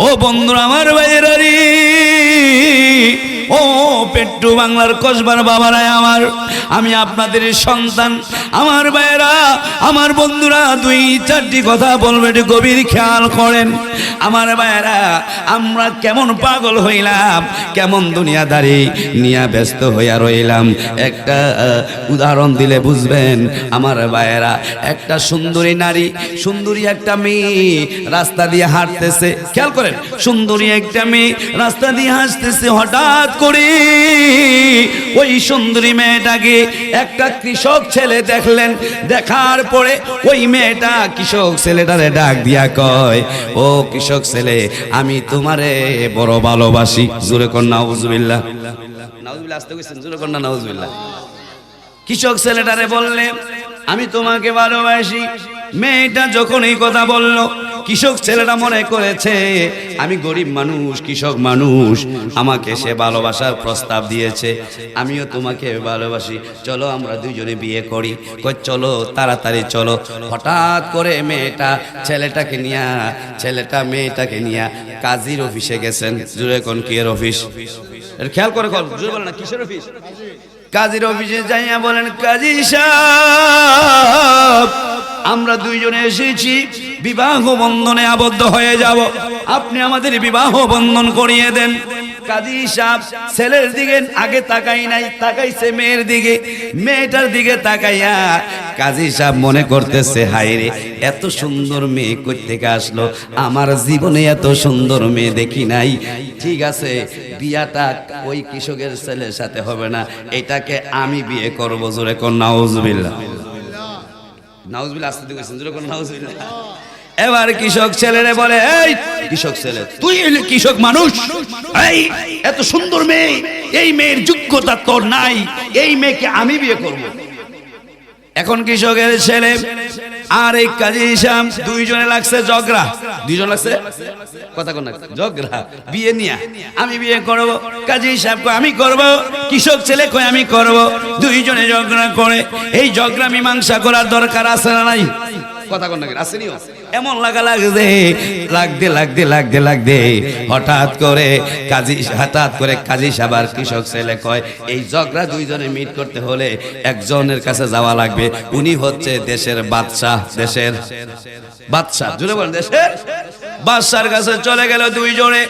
ও বন্ধুরা আমার ভাইয়েরা রে, ও পেট্টু বাংলার কসবার বাবারা আমার, আমি আপনাদের সন্তান, আমার ভাইয়েরা, আমার বন্ধুরা, দুই চারটি কথা বলবে, একটু গভীর খেয়াল করেন। আমার ভাইয়েরা, আমরা কেমন পাগল হইলাম, কেমন দুনিয়াদারি নিয়ে ব্যস্ত হইয়া রইলাম। একটা উদাহরণ দিলে বুঝবেন আমার ভাইয়েরা। একটা সুন্দরী নারী, সুন্দরী একটা মেয়ে রাস্তা দিয়ে হাঁটতেছে, খেয়াল করেন, সুন্দরী একটা মেয়ে রাস্তা দিয়ে হাঁটতেছে। হঠাৎ করে ওই সুন্দরী মেয়েটাকে একটা কৃষক ছেলে দেখলেন। দেখার পরে ওই মেয়েটা কৃষক ছেলেটারে ডাক দিয়া কয়, ও কৃষক ছেলে, আমি তোমারে বড় ভালোবাসি। জোরে কর নাউজুবিল্লাহ। নাউজুবিল্লাহ আসতে কইছেন, জোরে কর না নাউজুবিল্লাহ। কৃষক ছেলেটারে বললে, আমি তোমাকে ভালোবাসি। মেয়েটা যখন এই কথা বলল, কৃষক ছেলেটা মনে করেছে আমি গরিব মানুষ, কৃষক মানুষ, আমাকে সে ভালোবাসার প্রস্তাব দিয়েছে, আমিও তোমাকে ভালোবাসি, চলো আমরা দুইজনে বিয়ে করি। কই চলো, তাড়াতাড়ি চলো। হঠাৎ করে মেয়েটা ছেলেটাকে নিয়ে, ছেলেটা মেয়েটাকে নিয়ে কাজীর অফিসে গেছেন। জুড়ে কোন কি এর অফিস, খেয়াল করে কল, জুড়ে বলেন না কিসের অফিস? কাজীর অফিসে যাইয়া বলেন, কাজী সাহেব, আমরা দুইজনে এসেছি বিবাহ বন্ধনে আবদ্ধ হয়ে যাব, আপনি আমাদের বিবাহ বন্ধন করিয়ে দেন। কাজী সাহেব ছেলের দিকে আগে তাকাই নাই, তাকাইছে মেয়ের দিকে। মেয়েটার দিকে তাকাইয়া কাজী সাহেব মনে করতেছে, হায় রে, এত সুন্দর মেয়ে কই থেকে আসলো, আমার জীবনে এত সুন্দর মেয়ে দেখি নাই। ঠিক আছে, বিয়াটা ওই কৃষকের ছেলের সাথে হবে না, এটাকে আমি বিয়ে করবো। জোরে কোন নাউজুবিল্লাহ। নাউজুবিল্লাহ আসতে দিয়েছেন, জোরে কোন নাউজুবিল্লাহ। এবার কৃষক ছেলেরে বলে, এই কৃষক ছেলে, তুই হলি কৃষক মানুষ, এই এত সুন্দর মেয়ে, এই মেয়ের যোগ্যতা তোর নাই, এই মেয়েকে আমি বিয়ে করব। এখন কৃষকের ছেলে আর এই কাজী সাহেব দুইজনে লাগছে ঝগড়া, দুইজন লাগছে কথা কোন ঝগড়া, বিয়ে নিয়ে। আমি বিয়ে করব, কাজী সাহেব কয় আমি করব, কৃষক ছেলে কয় আমি করব। দুইজনে ঝগড়া করে, এই ঝগড়া মীমাংসা করার দরকার আছে না নাই? কথা কোন নাকি আসেনি? এমন লাগা লাগছে, লাগতে লাগতে লাগতে লাগতে হঠাৎ করে কাজী সাহেব আর কৃষক ছেলে কয়, এই ঝগড়া দুইজনে মিট করতে হলে একজনের কাছে যাওয়া লাগবে, উনি হচ্ছে দেশের বাদশা, দেশের বাদশা। জুড়ে বলেন, দেশের বাদশার কাছে চলে গেল দুইজনে।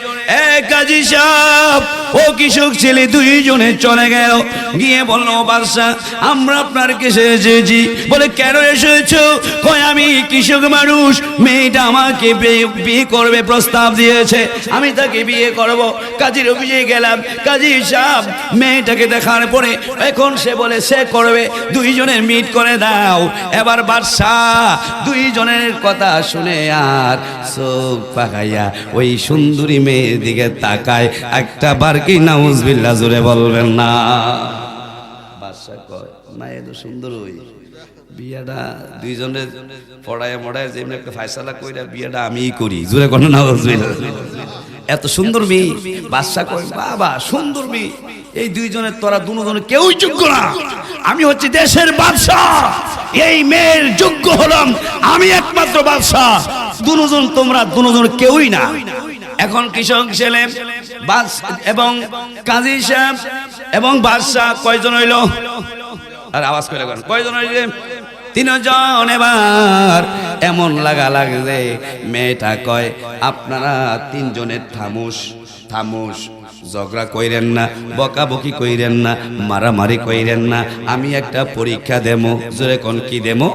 কাজী সাহেব ও কৃষক ছেলে দুইজনে চলে গেল, গিয়ে বললো, বাদশা, আমরা আপনার কাছে এসেছি। বলে, কেন এসেছো? কয়, আমি কৃষক মানুষ, মেয়েটা আমাকে বিয়ে করবে প্রস্তাব দিয়েছে, আমি তাকে বিয়ে করব। কাজীর অফিসে গেলাম, কাজী সাহেব মেয়েটাকে দেখার পরে এখন সে বলে সে করবে, দুইজনের মিট করে দাও। এবার বাদশাহ দুইজনের কথা শুনে আর চোখ পাকাইয়া ওই সুন্দরী মেয়ের দিকে তাকায়, একটা বার কি নাউজুবিল্লাহ জোরে বলবেন না? বাদশাহ কয়, না এত সুন্দর ওই বিয়েটা দুইজনের পড়ায় মড়ায় যেমনি একটা ফয়সালা কইরা বিয়েটা আমিই করি। জোরে কোন নাউজুবিল্লাহ। এত সুন্দর মেয়ে। বাদশা কয়, বাবা সুন্দর মেয়ে, এই দুইজনের তোরা দুজনে কেউই যোগ্য না, আমি হচ্ছে দেশের বাদশা, এই মেয়ের যোগ্য হলাম আমি একমাত্র বাদশা, দুজন তোমরা দুজন কেউই না। এখন কৃষক ছেলে এবং কাজী সাহেব এবং বাদশা কয়জন হইল? আর আওয়াজ করে কয়জন হইল? তিনজন। এবার এমন লাগা লাগছে, মেয়েটা কয়, আপনারা তিনজনের থামুস, ঝগড়া কইরেন না, বকাবকি কইরেন না, মারামারি কইরেন না, আমি একটা পরীক্ষা দেবো। জোরে কোন কি দেবো?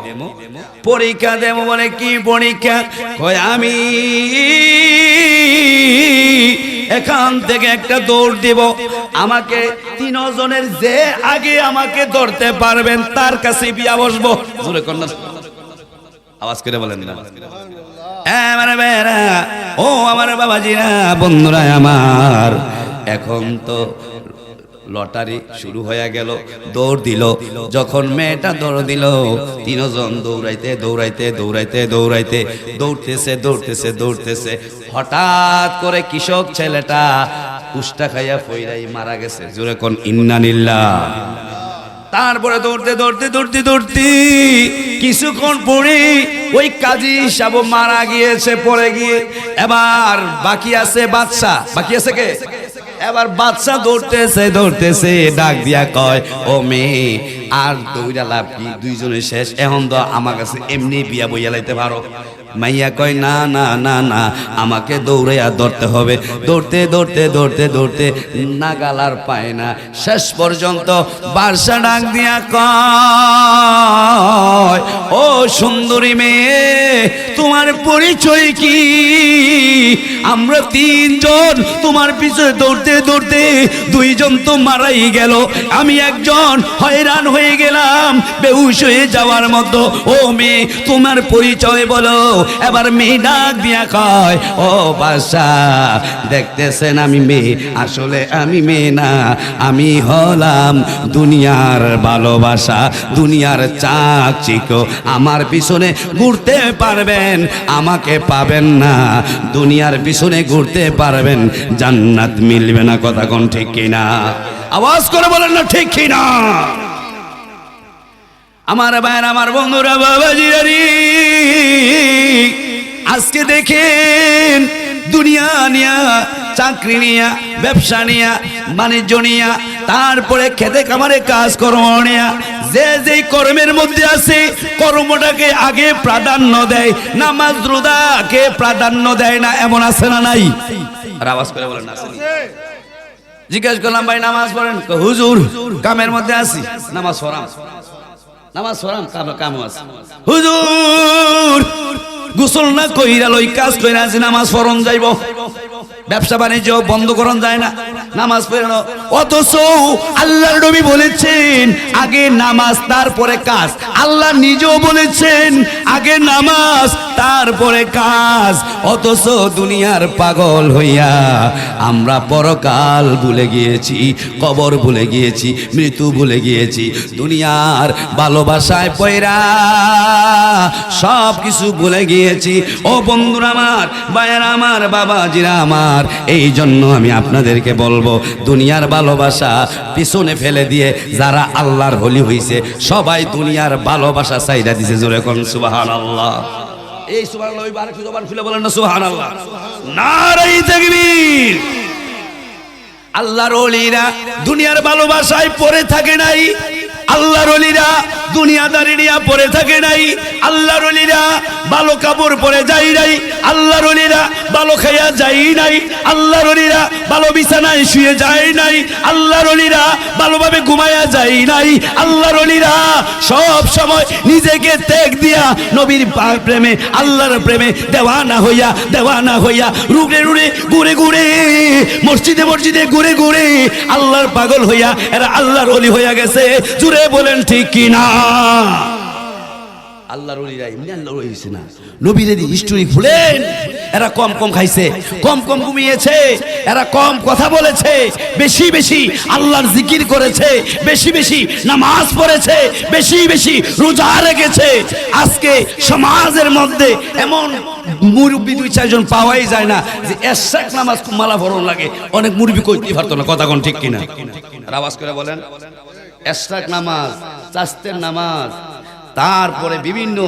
পরীক্ষা দেবো। বলে, কি পরীক্ষা? কয়, আমি এখান থেকে একটা দৌড় দিব, আমাকে তিনজনের যে আগে আমাকে ধরতে পারবেন তার কাছে বিয়া বসবো। জোরে কোন না, আওয়াজ করে বলেন না। আমার বেরা, ও আমার বাবাজিরা, বন্ধুরা আমার, এখন তো লটারি শুরু হয়ে গেল। দৌড় দিল, যখন মেয়েটা দৌড় দিল, তিনজন দৌড়াইতে দৌড়াইতে দৌড়াইতে দৌড়াইতে দৌড়তেছে। হঠাৎ করে কৃষক ছেলেটা উষ্টা খাইয়া ফইরাই মারা গেছে। জোরে কোন ইন্নালিল্লাহ। তারপরে দৌড়তে কিছুক্ষণ পরে ওই কাজী সাহেব মারা গিয়েছে পড়ে গিয়ে, এবার বাকি আছে বাদশা, বাকি আছে কে? এবার বাদশা দৌড়তেছে ডাক দিয়া কয়, ও মেয়ে আর দৌড়া লাভ কি, দুইজনে শেষ, এখন তো আমার কাছে এমনি বিয়া বইয়া লাইতে পারো। মাইয়া কয় না না না না, আমাকে দৌড়াইয়া ধরতে হবে। দৌড়তে নাগাল আর পায় না, শেষ পর্যন্ত বাদশা ডাক দিয়া কয়, ও সুন্দরী মেয়ে তোমার পরিচয় কি? আমরা তিনজন তোমার পিছনে দৌড়তে দুইজন তো মারাই গেল, আমি একজন হয়রান হয়ে গেলাম বেহুশ হয়ে যাওয়ার মতো। ও মেয়ে তোমার পরিচয় বলো। এবার মেয়ে ডাক দিয়া কয়, ও বাদশা দেখতেছেন আমি মেয়ে, আসলে আমি মেয়ে না, আমি হলাম দুনিয়ার ভালোবাসা, দুনিয়ার চাকচিক্য। আমার পিছনে ঘুরতে পারবেন, আমাকে পাবেন না। দুনিয়ার পিছনে ঘুরতে পারবেন, জান্নাত মিলবে না। কথা কোন ঠিক কিনা? আওয়াজ করে বলেন না ঠিক কিনা? আমার ভাইয়ের, আমার বন্ধুরা, বাবাজিরারি, আজকে দেখেন দুনিয়া নিয়া, চাকরি নিয়া, ব্যবসা নিয়া, বাণিজ্য নিয়া, তারপরে খেতে খামারে কাজ কর্ম নিয়া, যে যেই কর্মের মধ্যে আছে কর্মটাকে আগে প্রাধান্য দেয়, নামাজ রোজাকে প্রাধান্য দেয় না। এমন আছে না নাই? আর আওয়াজ করে বলেন না। জিজ্ঞাসা করলাম, ভাই নামাজ পড়েন? হুজুর কামের মধ্যে আছি, নামাজ পড়াম কাম আছে। হুজুর গোসল না কইরা লই কাজ কইরা আছে, নামাজ পড়ন যাইব, ব্যবসা বাণিজ্য বন্ধ করন যায় না, নামাজ পড়েন। অথচ আল্লাহর নবী বলেছেন আগে নামাজ তারপরে কাজ। আল্লাহ নিজেও বলেছেন আগে নামাজ তারপরে কাজ। অথচ দুনিয়ার পাগল হইয়া আমরা পরকাল ভুলে গিয়েছি, কবর ভুলে গিয়েছি, মৃত্যু ভুলে গিয়েছি। দুনিয়ার ভালোবাসায় পয়রা সব কিছু ভুলে গিয়েছি। ও বন্ধুরা আমার, ভাইয়েরা আমার, বাবাজিরা আমার, এই জন্য আমি আপনাদেরকে বলবো, দুনিয়ার ভালোবাসা পিছনে ফেলে দিয়ে যারা আল্লাহর ওলি হইছে সবাই দুনিয়ার ভালোবাসা চাইরা দিছে। জোরে কোন সুবহানাল্লাহ। এই সুবহানাল্লাহ ওই বারে জবান খুলে বলেন না সুবহানাল্লাহ। নারে তাকবীর। আল্লাহর ওলিরা দুনিয়ার ভালোবাসায় পড়ে থাকে নাই, আল্লাহর ওলিরা দুনিয়াদারি নিয়ে পড়ে থাকে নাই, আল্লাহর ওলিরা ভালো কাপড় পরে যায় নাই, আল্লাহর ওলিরা ভালো খাইয়া যায় নাই, আল্লাহর ওলিরা ভালো বিছানায় শুয়ে যায় নাই, আল্লাহর ওলিরা ভালোভাবে ঘুমায়া যায় নাই। আল্লাহর ওলিরা সব সময় নিজেকে ত্যাগ দিয়া নবীর প্রেমে, আল্লাহর প্রেমে দেওয়ানা হইয়া ঘুরে মসজিদে ঘুরে আল্লাহর পাগল হইয়া এরা আল্লাহর ওলি হইয়া গেছে। জুড়ে বলেন ঠিক কিনা? আল্লাহর ওলিরা এমনি আল্লাহর ওলি হইছে না। নবীর হিস্টরি খুলেন, এরা কম খাইছে, কম ঘুমিয়েছে, এরা কম কথা বলেছে, বেশি আল্লাহর জিকির করেছে, বেশি নামাজ পড়েছে, বেশি রোজা রেখেছে। আজকে সমাজের মধ্যে এমন মুরব্বী 2-4 পাওয়াই যায় না যে এশাক নামাজ মালা ভরণ লাগে। অনেক মুরব্বী কইতে পারতো না। কথা কোন ঠিক কিনা? আওয়াজ করে বলেন। এশরাক নামাজ, চাস্তের নামাজ, তারপরে বিভিন্ন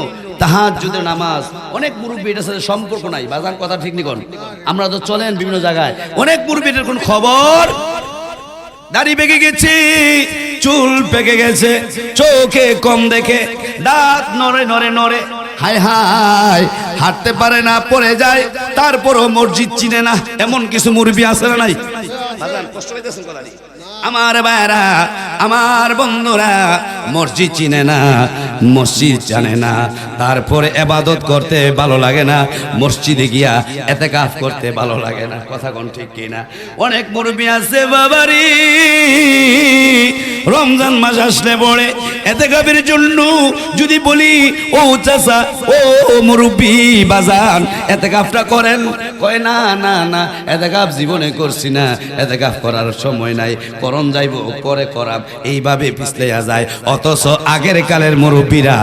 তাহাজ্জুদের নামাজ, অনেক মুরব্বী এটার সাথে সম্পর্ক নাই। বাজার কথা ঠিক নি কোন? আমরা তো চলেন বিভিন্ন জায়গায়, অনেক মুরব্বী এটার কোন খবর। দাড়ি পেকে গেছে, চুল পেকে গেছে, চোখে কম দেখে, দাঁত নড়ে, হায় হাঁটতে পারে না, পড়ে যায়, তারপরও মসজিদ চিনে না। এমন কিছু মুরব্বী আছে না নাই? কষ্ট পাইতেছেন কথা? আমার ভাইরা, আমার বন্ধুরা, মসজিদ চিনে না, মসজিদ জানে না, তারপরে ইবাদত করতে ভালো লাগে না, মসজিদে গিয়া ইতিকাফ করতে ভালো লাগে না। কথা কোন ঠিক কিনা? অনেক মুরব্বী আছে বাবারি, রমজান মাস আসলে পড়ে ইতিকাফের জন্য যদি বলি, ও চাচা, ও মুরব্বী বাজান ইতিকাফটা করেন, কয় না ইতিকাফ জীবনে করছি না, ইতিকাফ করার সময় নাই, করণ যাইব পরে করাম, এইভাবে পিছলেয়া যায়। অথচ আগের কালের মুরব্বীরা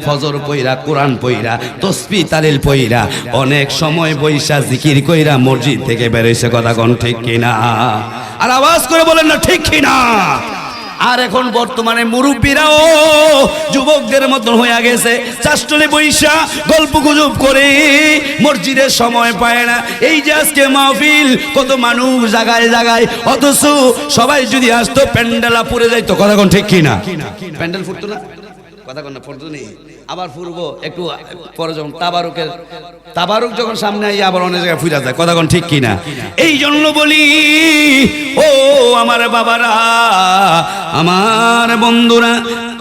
ফজর পইরা, কোরআন পইরা, তসবিহ তালিল পইরা অনেক সময় বৈশা জিকির কইরা মসজিদ থেকে বের হইছে। কথা কোন ঠিক কিনা? আর আওয়াজ করে বলেন না ঠিক কিনা? আর এখন বর্তমানে মুরব্বীরাও যুবকদের মতন হয়ে গেছে, চাষ্টলে বৈশা গল্প গুজব করে মসজিদের সময় পায় না। এই যে আজকে মাহফিল, কত মানুষ জায়গায় জায়গায়, অথচ সবাই যদি আসতো প্যান্ডেলা পুড়ে যাইতো। কথা কোন ঠিক কিনা? প্যান্ডেল ফুটতো না, কথা কোন না, ফুটতো নেই। আবার ফুরবো একটু পরে যখন তাবারুক যখন সামনে আই আবার অনেক জায়গায় ফুরা যায়। কথা কোন ঠিক কিনা? এই জন্য বলি ও আমার বাবারা, আমার বন্ধুরা,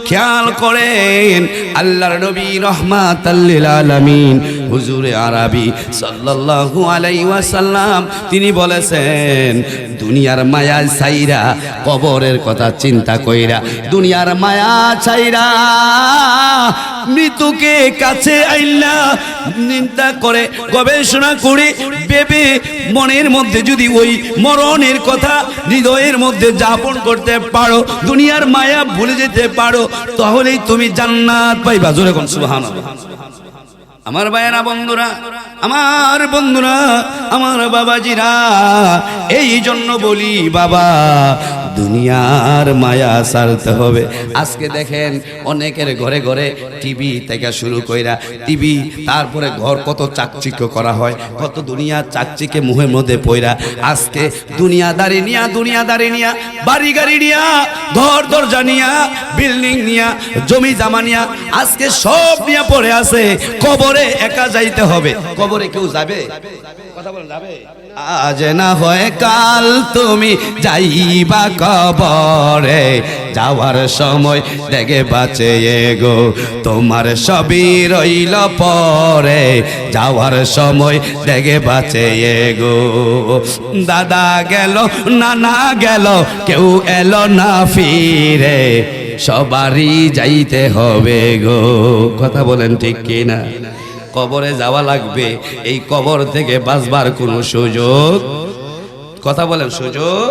খেয়াল করেন আল্লাহর নবী রহমাতাল লিল আলামিন হুজুরে আরবি সাল্লাল্লাহু আলাইহি ওয়াসাল্লাম তিনি বলেছেন, দুনিয়ার মায়া ছাইরা কবরের কথা চিন্তা কইরা, দুনিয়ার মায়া ছাইরা মৃত্যুকে কাছে আইলা চিন্তা করে গবেষণা করে ভেবে মনের মধ্যে যদি ওই মরণের কথা হৃদয়ের মধ্যে যাপন করতে পারো, দুনিয়ার মায়া ভুলে যেতে পারো, তাহলেই তুমি জান্নাত পাইবা। জোরে কোন সুবহানাল্লাহ। আমার ভাইয়েরা, বন্ধুরা, আমার বন্ধুরা, আমার বাবাজিরা, এই জন্য বলি বাবা, দুনিয়ার মায়া ছাড়তে হবে। আজকে দেখেন অনেকের ঘরে ঘরে টিভি থেকে শুরু কইরা টিভি, তারপরে ঘর কত চাকচিক্য করা হয়, কত দুনিয়া চাকচিকে মুহের মধ্যে পইরা আজকে দুনিয়াদারি নিয়া বাড়ি গাড়ি নিয়া, ঘর দরজা নিয়া, বিল্ডিং নিয়া, জমি জামা নিয়া, আজকে সব নিয়ে পড়ে আছে। কবরে একা যাইতে হবে। কবরে কেউ যাবে? কথা বলেন, যাবে? আজ না হয় কাল তুমি যাইবা কবরে, যাওয়ার সময় দেখে বাঁচে গো তোমার সবই রইল পরে, যাওয়ার সময় দেখে বাঁচে গো। দাদা গেল, নানা গেল, কেউ এলো না ফিরে, সবারই যাইতে হবে গো। কথা বলেন ঠিক কিনা? কবরে যাওয়া লাগবে। এই কবর থেকে বাঁচবার কোনো সুযোগ, কথা বলেন, সুযোগ?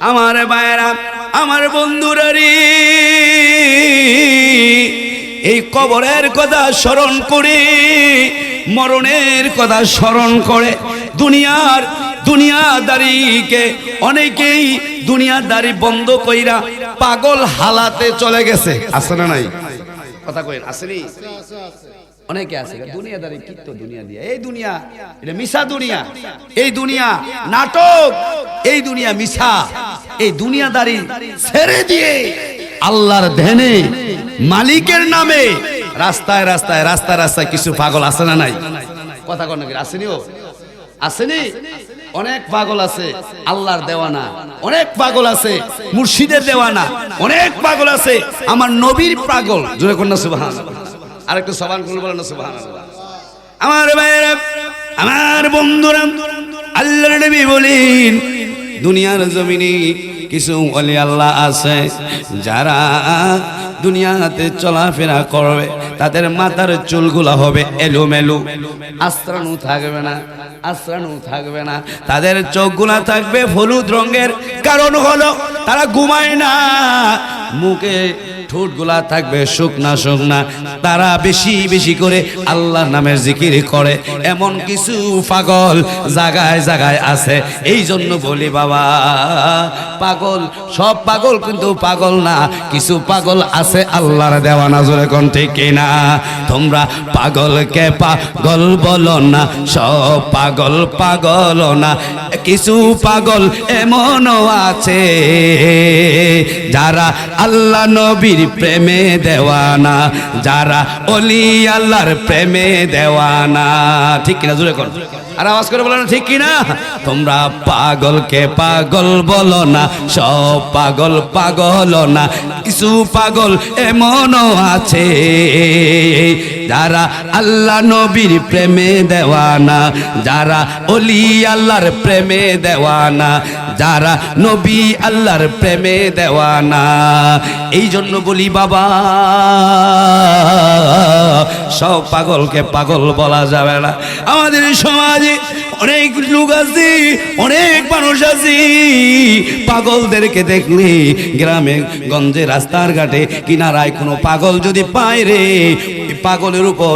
আমার ভাইয়েরা, আমার বন্ধুরা রে, এই কবরের কথা স্মরণ করে, মরণের কথা স্মরণ করে দুনিয়াদারিকে অনেকেই দুনিয়াদারি বন্ধ কইরা পাগল হালাতে চলে গেছে। আছে না নাই? কথা কইন, আসেনি? অনেকে আছে দুনিয়াদারি, কি তো দুনিয়া দিয়া, এই দুনিয়া এটা মিশা দুনিয়া, এই দুনিয়া নাটক, এই দুনিয়া মিশা, এই দুনিয়াদারি ছেড়ে দিয়ে আল্লাহর ধ্যানে, মালিকের নামে রাস্তায় রাস্তায় রাস্তায় রাস্তায় কিছু পাগল আছে না নাই? কথা কন নাকি? আসেনি? ও আসেনি? অনেক পাগল আছে আল্লাহর দেওয়ানা, অনেক পাগল আছে মুর্শিদের দেওয়ানা, অনেক পাগল আছে আমার নবীর পাগল। জোরে কন্যা সুবহানাল্লাহ। আর একটু সবান করে বলেন না সুবহানাল্লাহ। আমার ভাইয়েরা, আমার বন্ধুরা, আল্লাহর নবী বলেন, দুনিয়ার জমিনে কিছু ওলি আল্লাহ আছে যারা দুনিয়াতে চলাফেরা করবে, তাদের মাথার চুলগুলা হবে এলোমেলো, আশ্রানু থাকবে না, তাদের চোখগুলা থাকবে হলুদ রঙের। কারণ হলো তারা ঘুমায় না, মুখে ঠোঁটগুলা থাকবে শুকনা শুকনা, তারা বেশি বেশি করে আল্লাহর নামের জিকির করে। এমন কিছু পাগল জায়গায় জায়গায় আছে। এই জন্য বলি বাবা, পাগল সব পাগল কিন্তু পাগল না, কিছু পাগল আছে আল্লাহর দেওয়ানা। জোরে কোন ঠিক কিনা? তোমরা পাগলকে পাগল বলো না, সব পাগল পাগল না, কিছু পাগল এমনও আছে যারা আল্লাহ নবীর প্রেমে দেওয়ানা, যারা ওলি আল্লাহর প্রেমে দেওয়ানা। ঠিক কিনা? জোরে কোন, আর আওয়াজ করে বলো না, ঠিক কিনা? তোমরা পাগলকে পাগল বলো না, সব পাগল পাগল না, কিছু পাগল এমনও আছে যারা আল্লাহ নবীর প্রেমে দেওয়ানা, যারা ওলি আল্লাহর প্রেমে দেওয়ানা, যারা নবী আল্লাহর প্রেমে দেওয়ানা। এই জন্য বলি বাবা, সব পাগলকে পাগল বলা যাবে না। আমাদের সমাজে অনেক লোক আছে, অনেক মানুষ আছে, পাগলদেরকে দেখলে গ্রামে গঞ্জে রাস্তার ঘাটে কিনারায় কোনো পাগল যদি পায় রে, পাগলের উপর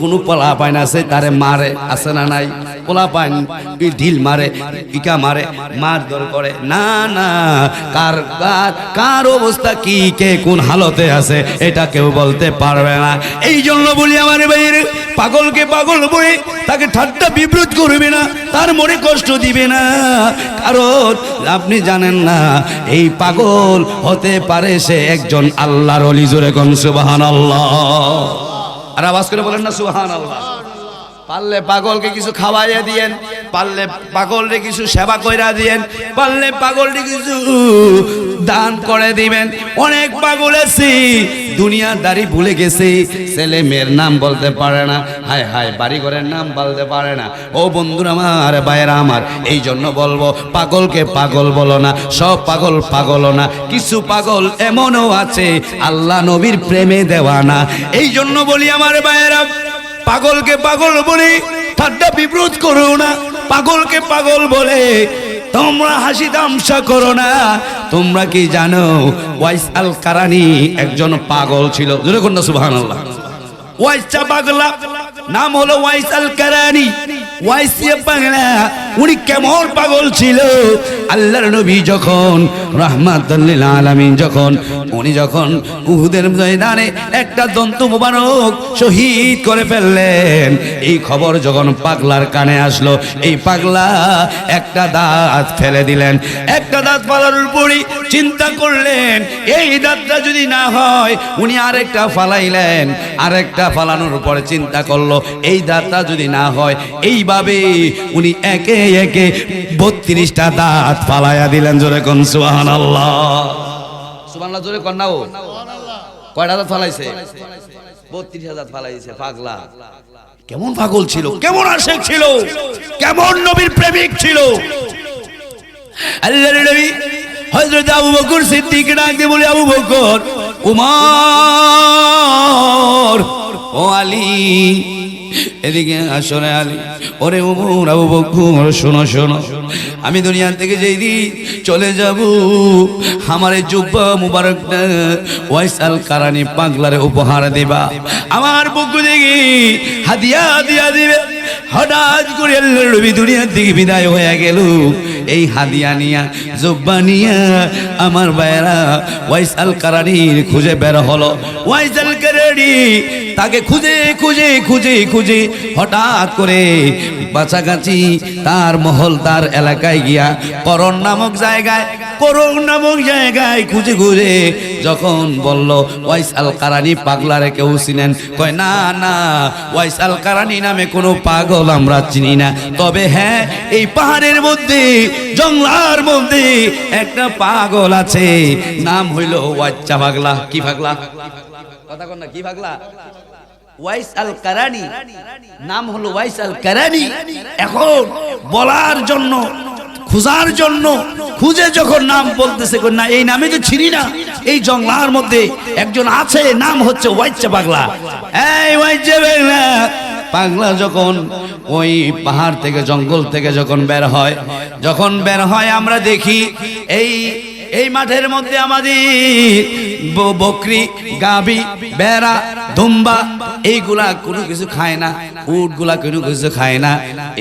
কোনো পোলা পায় না, সে তারে মারে। আছে না নাই? পোলা পান ঢিল মারে, ইকা মারে, মারধর করে। না না, কার অবস্থা কি, কে কোন হালতে আছে এটা কেউ বলতে পারবে না। এই জন্য বলি আমার ভাইয়ের, পাগলকে পাগল বলে তাকে ঠাট্টা বিব্রত করবে না, তার মনে কষ্ট দিবে না। কারণ আপনি জানেন না এই পাগল হতে পারে সে একজন আল্লাহর ওলি। জোরে কোন সুবহানাল্লাহ। আর আওয়াজ করে বলেন না সুবহানাল্লাহ। পারলে পাগলকে কিছু খাওয়াইয়া দিয়েন, পারলে পাগলরে কিছু সেবা কইরা দিয়েন, পারলে পাগলরে কিছু দান করে দিবেন। অনেক পাগল আছে দুনিয়াদারি ভুলে গেছে, ছেলে মেয়ের নাম বলতে পারে না, হায় হায় বাড়ি ঘরের নাম বলতে পারে না। ও বন্ধুরা আমার, ভাইয়েরা আমার, এই জন্য বলবো পাগলকে পাগল বলো না, সব পাগল পাগল না। কিছু পাগল এমনও আছে আল্লাহ নবীর প্রেমে দেওয়ানা। এই জন্য বলি আমার ভাইয়েরা, পাগলকে পাগল বলে ঠাট্টা বিব্রত করো না, পাগলকে পাগল বলে তোমরা হাসি তামসা করো না। তোমরা কি জানো ওয়াইস আল কারানি একজন পাগল ছিল? জোরে কোন সুবহানাল্লাহ। ওয়াইসা পাগলা নাম হলো ওয়াইস আল কারানি। ওয়াইসিয়া পাগলা উনি কেমন পাগল ছিল, আল্লাহর নবী যখন রাহমাতুল লিল আলামিন উনি যখন উহুদের ময়দানে একটা দন্ত মুবারক শহীদ করে ফেললেন, এই খবর যখন পাগলার কানে আসলো, এই পাগলা একটা দাঁত ফেলে দিলেন। একটা দাঁত ফালানোর পরে চিন্তা করলেন এই দাঁতটা যদি না হয়, উনি আরেকটা ফালাইলেন, আরেকটা ফালানোর পরে চিন্তা করলো এই দাঁতটা যদি না হয়, এইভাবে উনি একে একে 32টা দাঁত ফালাইয়া দিলেন। জোরে কোন সুবহানাল্লাহ। সুবহানাল্লাহ জোরে কোন না। ও কয়টা দাঁত ফালাইছে? 32টা দাঁত ফালাইছে। পাগলা কেমন পাগল ছিল, কেমন আশিক ছিল, কেমন নবীর প্রেমিক ছিল। আল্লাহর নবী হযরত আবু বকর সিদ্দিক ডাক দিয়ে বলে, আবু বকর, উমর, ও আলী, এদিকে আসলে আলী, ওরে উমর, আবু বকর, শোনো শোনো, আমি দুনিয়া থেকে যেই দিন চলে যাব, আমার এই জুব্বা মুবারকটা ওয়াইস আল কারানি পাগলারে উপহার দিবা, আমার পক্ষ থেকে হাদিয়া দিয়া দিবে। হঠাৎ করে আল্লাহর নবী দুনিয়া থেকে বিদায় হয়ে গেল, এই হাদিয়া নিয়া, জুব্বা নিয়া আমার ভাইয়েরা ওয়াইস আল কারানির খুঁজে বের হলো। ওয়াইস আল কারানি তাকে খুঁজে খুঁজে খুঁজে খুঁজে হঠাৎ করে বাছাগাছি তার মহল, তার এলাকায় গিয়া করণ নামক জায়গায় খুঁজে খুঁজে যখন বলল ওয়াইস আল কারানি পাগলারে কেউ চিনেন? কয় না না, ওয়াইস আল কারানি নামে কোনো পাগল আমরা চিনি না, তবে হ্যাঁ এই পাহাড়ের মধ্যে, জঙ্গলার মধ্যে একটা পাগল আছে, নাম হইল ওয়াইচ্চা পাগলা। কি পাগলা? কথা কন না, কি পাগলা? ওয়াইস আল কারানি, নাম হলো ওয়াইস আল কারানি। এখন বলার জন্য, খোঁজার জন্য খুঁজে যখন নাম বলতেছে, না এই নামে তো চিনি না, এই জঙ্গলার মধ্যে একজন আছে, নাম হচ্ছে ওয়াইচ্চা পাগলা। এই ওয়াইচ্চা পাগলা, পাগলা যখন ওই পাহাড় থেকে, জঙ্গল থেকে যখন বের হয়, আমরা দেখি এই মাঠের মধ্যে আমাদের বকরি, গাবি, বেড়া, দুম্বা এইগুলা কোনো কিছু খায় না, উট গুলা কোনো কিছু খায় না,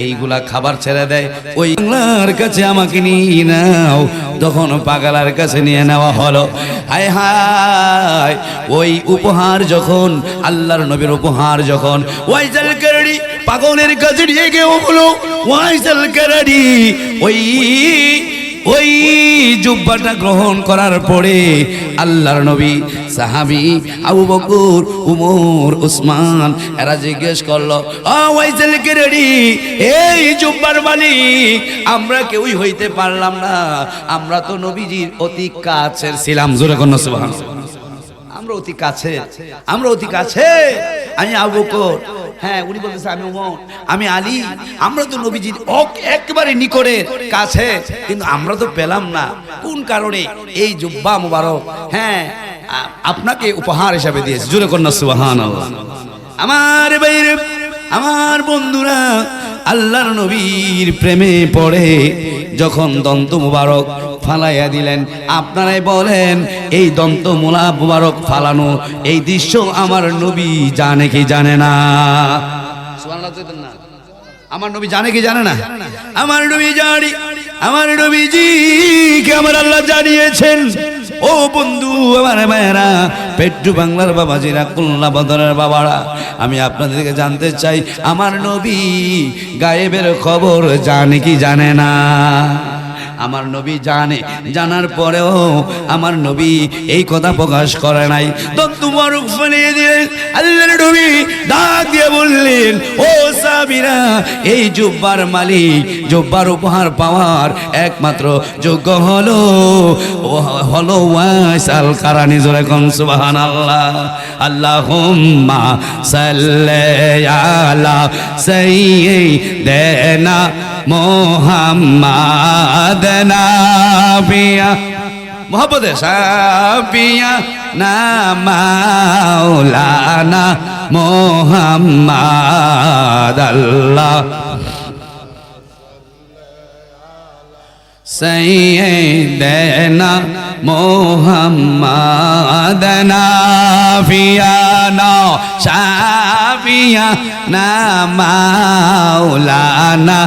এইগুলা খাবার ছেড়ে দেয়। ওই পাগলার কাছে আমাকে নিয়ে নাও, তখন পাগলার কাছে নিয়ে নেওয়া হলো। হায় হায়, ওই উপহার যখন, আল্লাহর নবীর উপহার যখন ওয়াইস আল কারানি পাগলের কাছে নিয়ে গিয়ে বলো, ওয়াইস আল কারানি ওই জুব্বাটা গ্রহণ করার পরে আল্লাহর নবী, সাহাবী আবু বকর, উমর, উসমান এরা জিজ্ঞেস করলো, ওয়াইস আল কারানি, এই জুব্বার মালিক, আমরা কেউই হইতে পারলাম না, আমরা তো নবীজির অতি কাছের ছিলাম। জোরে কোন সুবহানাল্লাহ। আমরা অতি কাছে, আমি আবু বকর, হ্যাঁ উনি বলতেছে আমি উমর, আমি আলী, আমরা তো নবীজির একেবারে নিকটের কাছে, কিন্তু আমরা তো পেলাম না। কোন কারণে? এই জুব্বা মুবারক হ্যাঁ আপনাকে উপহার হিসাবে দিয়েছে। জোরে কন্যা সুবহানাল্লাহ। আমার ভাইরা, আমার বন্ধুরা, আল্লাহর নবীর প্রেমে পড়ে যখন দন্ত মুবারক ফালাইয়া দিলেন, আপনারাই বলেন এই দন্ত মুবারক ফালানো এই দৃশ্য আমার নবী জানে কি জানে না? সুবহানাল্লাহ। আমার নবী জানে কি জানে না? আমার নবী জানি, আমার নবীজি কে আমার আল্লাহ জানিয়েছেন। ও বন্ধু, আমার ভাইয়েরা, পেট্টু বাংলার বাবাজিরা, খুলনা বদরের বাবারা, আমি আপনাদেরকে জানতে চাই, আমার নবী গায়েবের খবর জানে কি জানে না? আমার নবী জানে, জানার পরেও আমার নবী এই কথা প্রকাশ করে নাই। দন্ত মুবারক ফেলিয়ে দিলেন। আল্লাহর নবী ডাক দিয়ে বললেন, ও সাহাবীরা, এই জুব্বার মালিক, জুব্বার উপহার পাওয়ার একমাত্র যোগ্য হলো ওয়াইস আল কারানী। জোরে কোন সুবহানাল্লাহ। আল্লাহুম্মা সাল্লি আলা সাইয়্যিদিনা মোহাম্মদ নাবিয়া মোহাম্মদ সাবিয়া না মাওলানা মোহাম্মদ আল্লাহ সাইয়্যিদিনা মোহাম্মদ নাবিয়ানা সাবিয়া না মাওলানা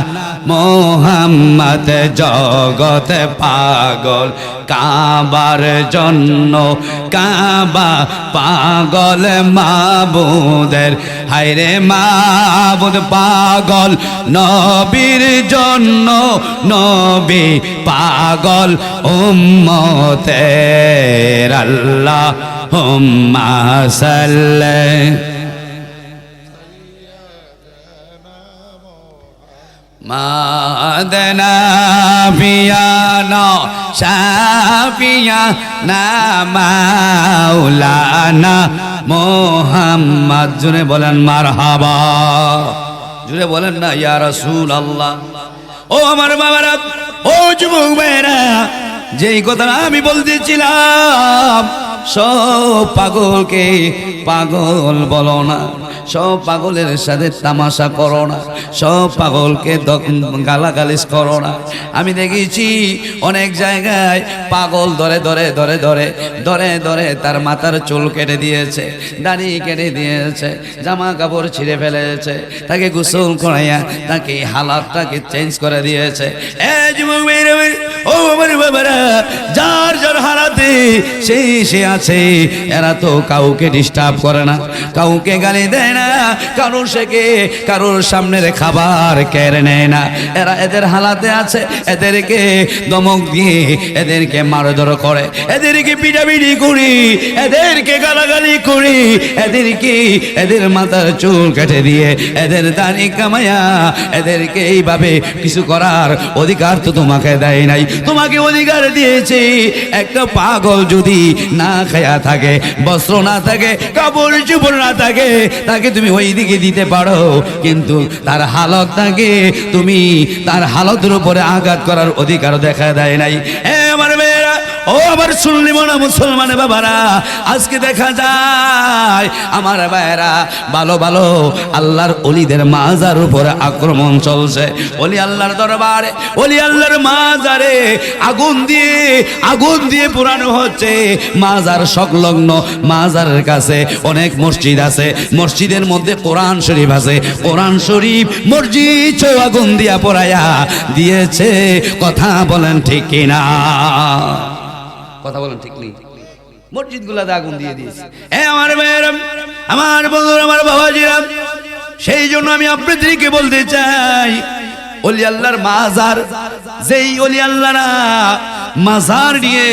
মোহাম্মদ জগত পাগল কাবার জন্য, কাবা পাগল মাবুদের, হায়রে মাবুদ পাগল নবীর জন্য, নবী পাগল উম্মতের। আল্লাহুম্মা সাল্লি মাদনা বিয়ানা শাফিয়ানা মাওলানা মোহাম্মদ। জুড়ে বলেন মারহাবা, জুড়ে বলেন না ইয়া রাসূলুল্লাহ। ও আমার বাবারা, ও যুবক ভাইরা, যেই কথা আমি বলতেছিলাম, সব পাগলকে পাগল বলো না, সব পাগলের সাথে তামাশা করো না, সব পাগলকে গালাগালিজ করো না। আমি দেখেছি অনেক জায়গায় পাগল ধরে ধরে ধরে ধরে ধরে ধরে তার মাথার চুল কেটে দিয়েছে, দাড়ি কেটে দিয়েছে, জামা কাপড় ছিঁড়ে ফেলেছে, তাকে গোসল করাইয়া তাকে হালাতটাকে চেঞ্জ করে দিয়েছে। ও আমার বাবারা, যার যার হারাতে সে আছে, এরা তো কাউকে ডিস্টার্ব করে না, কাউকে গালি দেয় না, কারোর শেখে কারোর সামনের খাবার কেড়ে নেয় না। এরা এদের হালাতে আছে, এদেরকে দমক দিয়ে এদেরকে মারধর করে, এদেরকে পিটাপিটি করি, এদেরকে গালাগালি করি, এদেরকে এদের মাথার চুল কেটে দিয়ে এদের দাড়ি কামাইয়া এদেরকে এইভাবে কিছু করার অধিকার তো তোমাকে দেয় নাই। তোমাকে অধিকার দিয়েছে, একটা পাগল যদি না খায়া থাকে, বস্ত্র না থাকে, কাপড় চোপড় না থাকে, তাকে তুমি ওই দিকে দিতে পারো, কিন্তু তার হালত থাকে, তুমি তার হালতের উপরে আঘাত করার অধিকার দেখা দেয় নাই। আমার মেয়েরা, ও আমার সুন্নি মনা মুসলমান বাবারা, আজকে দেখা যায় আমার ভাইয়েরা ভালো ভালো আল্লাহর ওলিদের মাজার উপরে আক্রমণ চলছে। ওলি আল্লাহর দরবারে, ওলি আল্লাহর মাজারে আগুন দিয়ে পুরানো হচ্ছে। মাজার সংলগ্ন মাজারের কাছে অনেক মসজিদ আছে, মসজিদের মধ্যে কোরআন শরীফ আছে, কোরআন শরীফ মসজিদ আগুন দিয়া পোড়াইয়া দিয়েছে। কথা বলেন ঠিক কিনা? কথা বলেন ঠিক নেই? মসজিদ গুলাতে আগুন দিয়ে দিয়েছে। আমার মেয়েরা, আমার বন্ধুরা, আমার বাবাজিরা, সেই জন্য আমি আপনাদেরকে বলতে চাই, ওলি আল্লাহর মাজার, যেই ওলি আল্লাহরা মাজার নিয়ে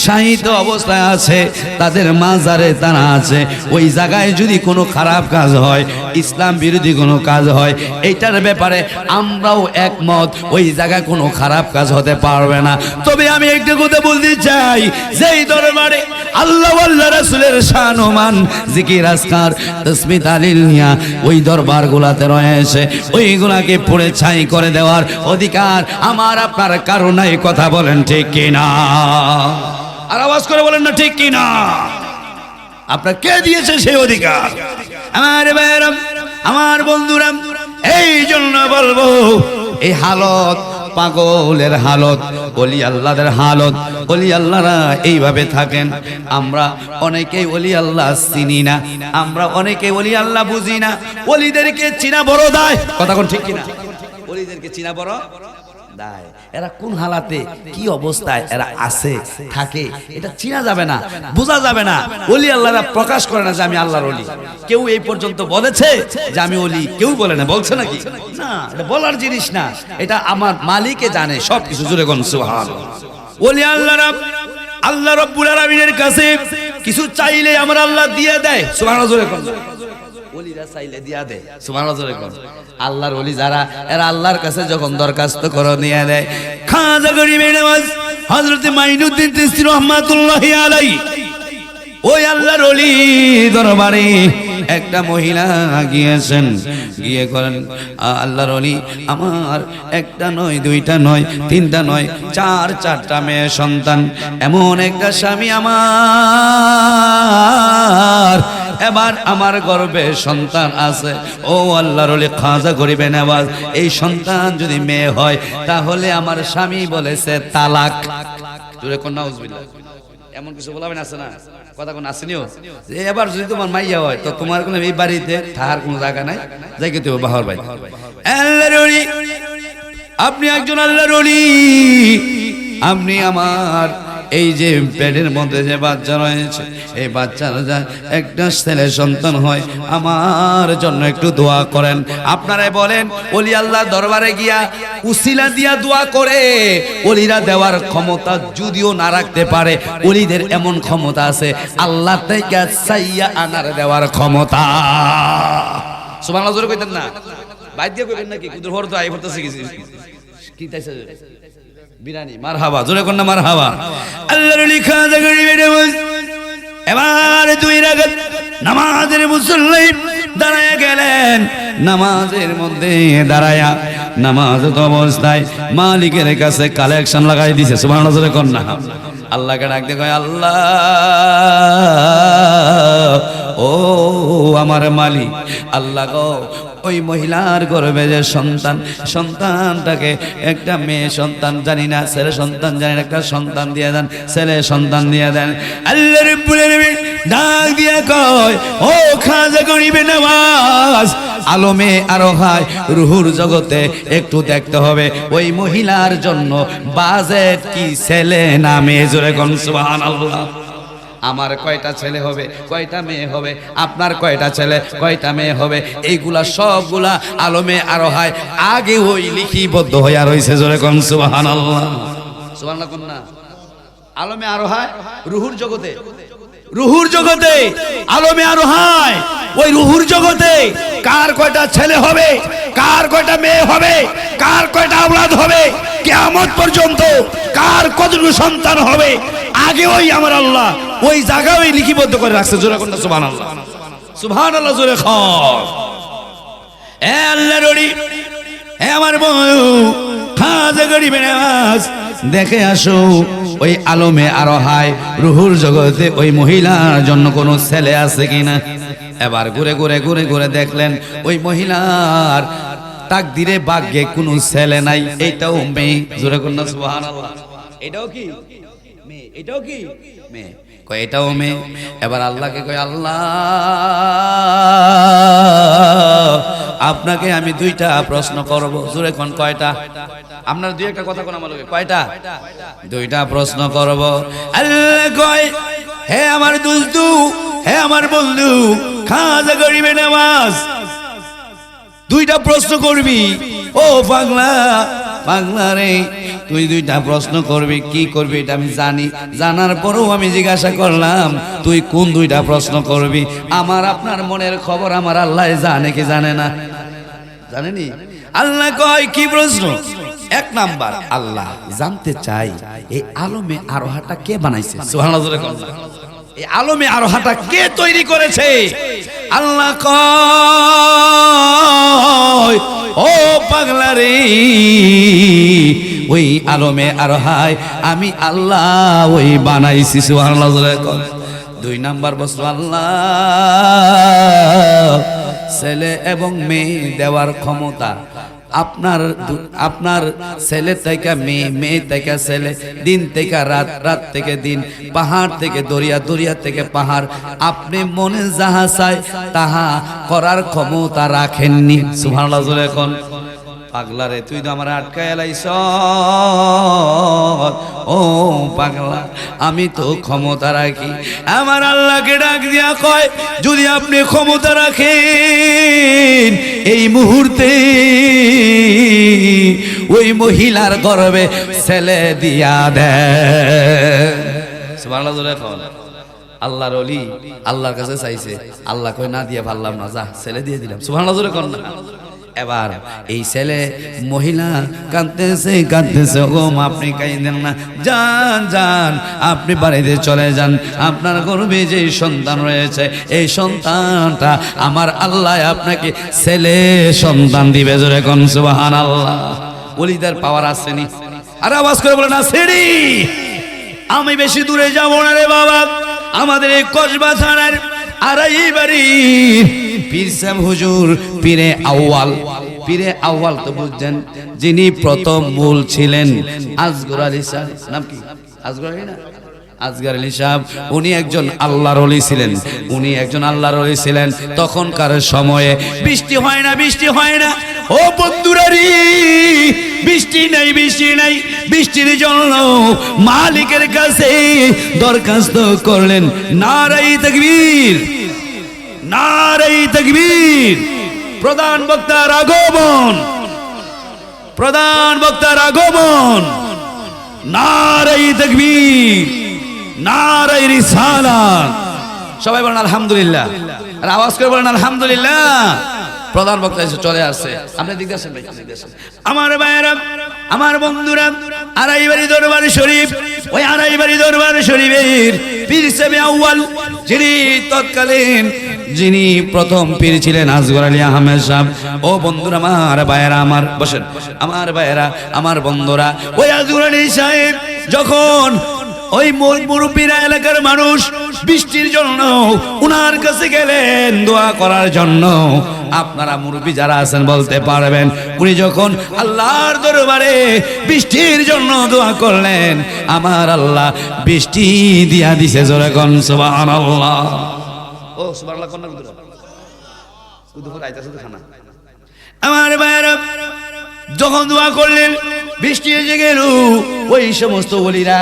শায়িত অবস্থায় আছে, তাদের মাজারে তারা আছে, ওই জায়গায় যদি কোনো খারাপ কাজ হয়, ইসলাম বিরোধী কোনো কাজ হয়, এইটার ব্যাপারে আমরাও একমত, ওই জায়গায় কোনো খারাপ কাজ হতে পারবে না। তবে আমি একটা কথা বলতে চাই, যেই দরবারে আল্লাহ আল্লাহ রাসূলের শান ও মান, জিকির আজকার তাসবিহ তাহলিল নিয়া ওই দরবার গুলাতে রয়েছে, ওইগুলাকে পুড়ে ছাই করে দেওয়ার অধিকার আমার আপনার কারো নাই। কথা বলেন ঠিক কিনা? আর আওয়াজ করে বলেন না ঠিক কিনা? আপনার কে দিয়েছে সেই অধিকার? আমার ভাইরা, আমার বন্ধুরা, এই জন্য বলবো, এই হালত পাগলের হালত, ওলি আল্লাহদের হালত, ওলি আল্লাহরা এইভাবে থাকেন। আমরা অনেকেই ওলি আল্লাহ চিনি না, আমরা অনেকে ওলি আল্লাহ বুঝি না, ওলিদেরকে চিনা বড় দায়। কথা কোন ঠিক কিনা? ওলিদেরকে চিনা বড় দায়। এরা কোন হালাতে কি অবস্থায় এরা আছে থাকে এটা চিনা যাবে না, বোঝা যাবে না। ওলি আল্লাহরা প্রকাশ করে না যে আমি আল্লাহর ওলি। কেউ এই পর্যন্ত বলেছে যে আমি ওলি? কেউ বলে না। বলছে নাকি? না, এটা বলার জিনিস না, এটা আমার মালিকে জানে সবকিছু। জোরে কোন সুবহানাল্লাহ। ওলি আল্লাহরা আল্লাহ রাব্বুল আলামিনের কাছে কিছু চাইলে আমার আল্লাহ দিয়ে দেয়। সুবহানাল্লাহ। জোরে কোন ওলিরা চাইলে দিয়া দেয়। সুবহানাল্লাহ। জোরে কোন আল্লাহর ওলি যারা এরা আল্লাহর কাছে যখন দরখাস্ত করে নিয়ে দেয়। খাজা গরিবে নওয়াজ হযরত মাইনুদ্দিন চিশতি রাহমাতুল্লাহি আলাইহি ওই আল্লাহর ওলি দরবারে একটা মহিলা গিয়েছেন, গিয়ে করেন আল্লাহর ওলি আমার একটা নয়, দুইটা নয়, তিনটা নয়, চারটা মেয়ে সন্তান, এমন একটা স্বামী আমার, এবার আমার গর্ভে সন্তান আছে। ও আল্লাহর ওলি খাজা গরিবে নওয়াজ, এই সন্তান যদি মেয়ে হয় তাহলে আমার স্বামী বলেছে তালাক। জোরে কোন নাউজুবিল্লাহ। এমন কিছু বলাবেন আছে না? কথা কোন আসেনিও যে এবার যদি তোমার মাইয়া হয় তো তোমার কোনো এই বাড়িতে থাকার কোনো জায়গা নাই, যাই কিন্তু বাহর ভাই। আল্লাহর ওলি, আপনি একজন আল্লাহর ওলি, আপনি আমার এই যে পেটের মধ্যে যে বাচ্চা রয়েছে, এই বাচ্চার একটা ছেলে সন্তান হয়, আমার জন্য একটু দোয়া করেন। আপনারাই বলেন ওলি আল্লাহ দরবারে গিয়া উসিলা দিয়া দোয়া করে ওলিরা দেওয়ার ক্ষমতা যদিও না রাখতে পারে, ওলিদের এমন ক্ষমতা আছে আল্লাহ থেকে চাইয়া আনার দেওয়ার ক্ষমতা। সুবহানাল্লাহ। জোরে কইতেন না? বাইদ দিয়ে কইবেন নাকি? কুদুর হর তো আই ভরতেছে কি তাইছে বিরানি। মারহাবা। জোরে কোন না মারহাবা। আল্লাহর ওলি খাজা গরিবে নওয়াজ এবার 2 রাকাত নামাজের মুসল্লি দাঁড়ায় গেলেন। নামাজের মধ্যে দাঁড়ায়া নামাজ অবস্থায় মালিকের কাছে কালেকশন লাগাই দিছে। সুবহানাল্লাহ। জোরে কোন না? আল্লাহকে ডাকতে কয় আল্লাহ ও আমার মালিক, আল্লাহ গো ওই মহিলার গর্ভে যে সন্তান, সন্তানটাকে একটা মেয়ে সন্তান জানি না, ছেলে সন্তান জানি না, একটা সন্তান দিয়ে দেন, ছেলে সন্তান দিয়ে দেন। আল্লাহ রাব্বুল আলামিন ডাক দিয়া কয় ও খাজা গরিবে নওয়াজ, আলমে আরোহায় রুহুর জগতে একটু দেখতে হবে ওই মহিলার জন্য বাজেট কি ছেলে না মেয়ে। জোরে কোন সুবহানাল্লাহ। আমার কয়টা ছেলে হবে, কয়টা মেয়ে হবে, আপনার কয়টা ছেলে কয়টা মেয়ে হবে, এইগুলা সবগুলা আলমে আরোহায় আগে ওই লিখিবদ্ধ হইয়া রইছে। জোরে কোন সুবহানাল্লাহ। সুবহানাল্লাহ কোন না? আলমে আরোহায় রুহুর জগতে, রুহুর জগতে আলমে আরোহায় ওই রুহুর জগতে কার কয়টা ছেলে হবে, কার কয়টা মেয়ে হবে, কার কয়টা আওলাদ হবে, কিয়ামত পর্যন্ত কার কতটুকু সন্তান হবে, আগে ওই আমার আল্লাহ ওই জায়গা ওই লিখিবদ্ধ করে রাখছে। জোরে কোন সুবহানাল্লাহ। সুবহানাল্লাহ। জোরে খান। এ আল্লাহর ওলি, এ আমার বন্ধু খাজা গরিবে নওয়াজ, দেখে আসো ওই আলমে আরোহায় রুহুর জগতে ওই মহিলার জন্য কোনো ছেলে আছে কিনা। এবার ঘুরে ঘুরে ঘুরে ঘুরে দেখলেন ওই মহিলার তাকদিরে ভাগ্যে কোনো ছেলে নাই, এইটাও মেয়ে। জোরে কোন সুবহানাল্লাহ। এটাও কি মেয়ে? এটাও কি মেয়ে? কয় এটাও মেয়ে। এবার আল্লাহকে কয় আল্লাহ আপনাকে আমি 2টা প্রশ্ন করব। জোরে কোন কয়টা? আপনার 2-1টা কথা কোন আমার কয়টা? 2টা প্রশ্ন করব। আল্লাহ কয় হে আমার দোস্তু, হে আমার বন্ধু খাজা গরিবে নওয়াজ, 2টা প্রশ্ন করবি। ও পাগলা, পাগলা রে, তুই 2টা প্রশ্ন করবি। কি করবি এটা আমি জানি, জানার পরেও আমি জিজ্ঞাসা করলাম তুই কোন 2টা প্রশ্ন করবি। আমার আপনার মনের খবর আমার আল্লাহ জানে কি জানে না? জানেনি? আল্লাহ কয় কি প্রশ্ন? 1 নাম্বার, আল্লাহ জানতে চাই এই আলমে আরোহাটা কে বানাইছে। সুবহানাল্লাহ। এই আলমে আরোহাটা কে তৈরি করেছে? আল্লাহ কয় ও পাগলা রে, ওই আলমে আরোহায় আমি আল্লাহ ওই বানাইছি। সুবহানাল্লাহ। 2 নাম্বার প্রশ্ন, আল্লাহ ছেলে এবং মেয়ে দেওয়ার ক্ষমতা আপনার, আপনার ছেলে থেকে মেয়ে, মেয়ে থেকে ছেলে, দিন থেকে রাত, রাত থেকে দিন, পাহাড় থেকে দরিয়া, দরিয়া থেকে পাহাড়, আপনি মনে যাহা চায় তাহা করার ক্ষমতা রাখেননি। সুবহানাল্লাহ। এখন পাগলা রে তুই তো আমার আটকায় লাইছ, ও পাগলা আমি তো ক্ষমতা রাখি। আমার আল্লাহকে ডাক দিয়া কয় যদি আপনি ক্ষমতা রাখেন এই মুহূর্তে ওই মহিলার গর্ভে ছেলে দিয়া দেন। সুবহানাল্লাহ জোরে কন। আল্লাহর ওলি আল্লাহর কাছে চাইছে, আল্লাহ কই না দিয়ে পারলাম না, যা ছেলে দিয়ে দিলাম। সুবহানাল্লাহ জোরে কন না। এবার এই ছেলে মহিলা কাঁদতেছে কাঁদতেছে, গো আপনি কাঁদেন না, যান যান আপনি বাড়িতে চলে যান, আপনার গর্ভে যে সন্তান রয়েছে এই সন্তানটা আমার আল্লাহ আপনাকে ছেলে সন্তান দিবে। জোরে কোন সুবহানাল্লাহ। ওলিদের পাওয়ার আসেনি? আর আওয়াজ করে বলেন আসেনি। আমি বেশি দূরে যাব না রে বাবা, আমাদের এই কসবা থানার আড়াইবাড়ি পীর সাহেব হুজুর পীরে আউয়াল, পীরে আউয়াল তো বুঝছেন, যিনি প্রথম মূল ছিলেন আসগর আলী সাহেব। নাম কি? আসগর আলী না? আসগর আলী সাহেব উনি একজন আল্লাহর ওলি ছিলেন, উনি একজন আল্লাহর ওলি ছিলেন। তখনকার সময়ে বৃষ্টি হয় না, বৃষ্টি হয় না। ও বন্ধুরা রে, বৃষ্টি নাই, বৃষ্টি নাই। বৃষ্টির জন্য মালিকের কাছে দরখাস্ত করলেন, নারায়ে তাকবীর, নারায়ে তাকবীর। প্রধান বক্তার আগমন, প্রধান বক্তার আগমন, নারায়ে তাকবীর, নারায়ে রিসালাত। সবাই বলেন আলহামদুলিল্লাহ, আর আওয়াজ করে বলেন আলহামদুলিল্লাহ। প্রধান বক্তা এসে চলে আসছে। আপনি দিক আসেন ভাই, আমার ভাইয়েরা, আমার বন্ধুরা, আড়াইবাড়ি দরবার শরীফ, ওই আড়াইবাড়ি দরবার শরীফের পীর সাহেব আউয়াল, যিনি তৎকালীন যিনি প্রথম পীর ছিলেন আসগর আলী আহমেদ সাহেব। ও বন্ধুরা, আমার ভাইয়েরা, আমার বসেন, আমার ভাইয়েরা, আমার বন্ধুরা, ওই আসগর আলী সাহেব যখন ওই মুরব্বীরা এলাকার মানুষ বৃষ্টির জন্য উনার কাছে গেলেন দোয়া করার জন্য। আপনারা মুরব্বী যারা আছেন বলতে পারবেন, উনি যখন আল্লাহর দরবারে বৃষ্টির জন্য দোয়া করলেন, আমার আল্লাহ বৃষ্টি দিয়া দিছে। জোরে কোন সুবহানাল্লাহ। ও সুবহানাল্লাহ কোন না খানা। আমার ভাইরা যখন দোয়া করলেন বৃষ্টি এসে গেল, ওই সমস্ত ওলিরা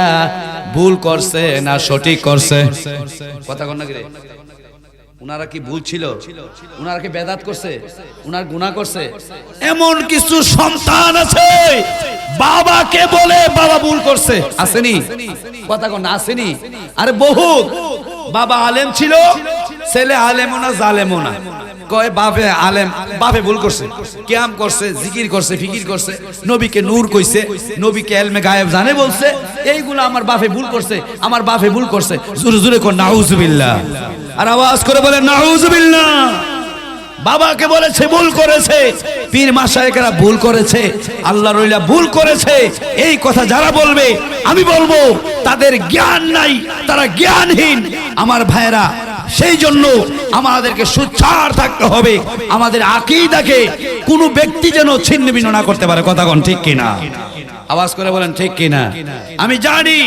ভুল করছে না সঠিক করছে? কথা কন না কি রে? উনারা কি ভুল ছিল? উনারা কি বেদাত করছে? উনার গুনাহ করছে? এমন কিছু সন্তান আছে বাবাকে বলে বাবা ভুল করছে, আসেনি? কথা কন না, আসেনি? আরে বহুত বাবা আলেম ছিল, ছেলে আলেমও না জালেমও না। কয় বাপে আলেম, বাপে ভুল করছে, কিয়াম করছে, জিকির করছে, ফিকির করছে, নবীকে নূর কইছে, নবীকে ইলমে গায়েব জানে বলছে, এইগুলো আমার বাপে ভুল করছে, আমার বাপে ভুল করছে। জোরে জোরে কোন নাউজুবিল্লাহ, আর আওয়াজ করে বলেন নাউজুবিল্লাহ। বাবাকে বলেছে ভুল করেছে, পীর মাশায়েখরা ভুল করেছে, আল্লাহর ওলিরা ভুল করেছে। এই কথা যারা বলবে, আমি বলবো তাদের জ্ঞান নাই, তারা জ্ঞানহীন। আমার ভাইরা, সেই জন্য আমাদেরকে সুচ্চার থাকতে হবে, আমাদের আকীদাকে কোনো ব্যক্তি যেন ছিন্ন ভিন্ন না করতে পারে। কথা কোন ঠিক কিনা? আওয়াজ করে বলেন ঠিক কিনা? আমি জানি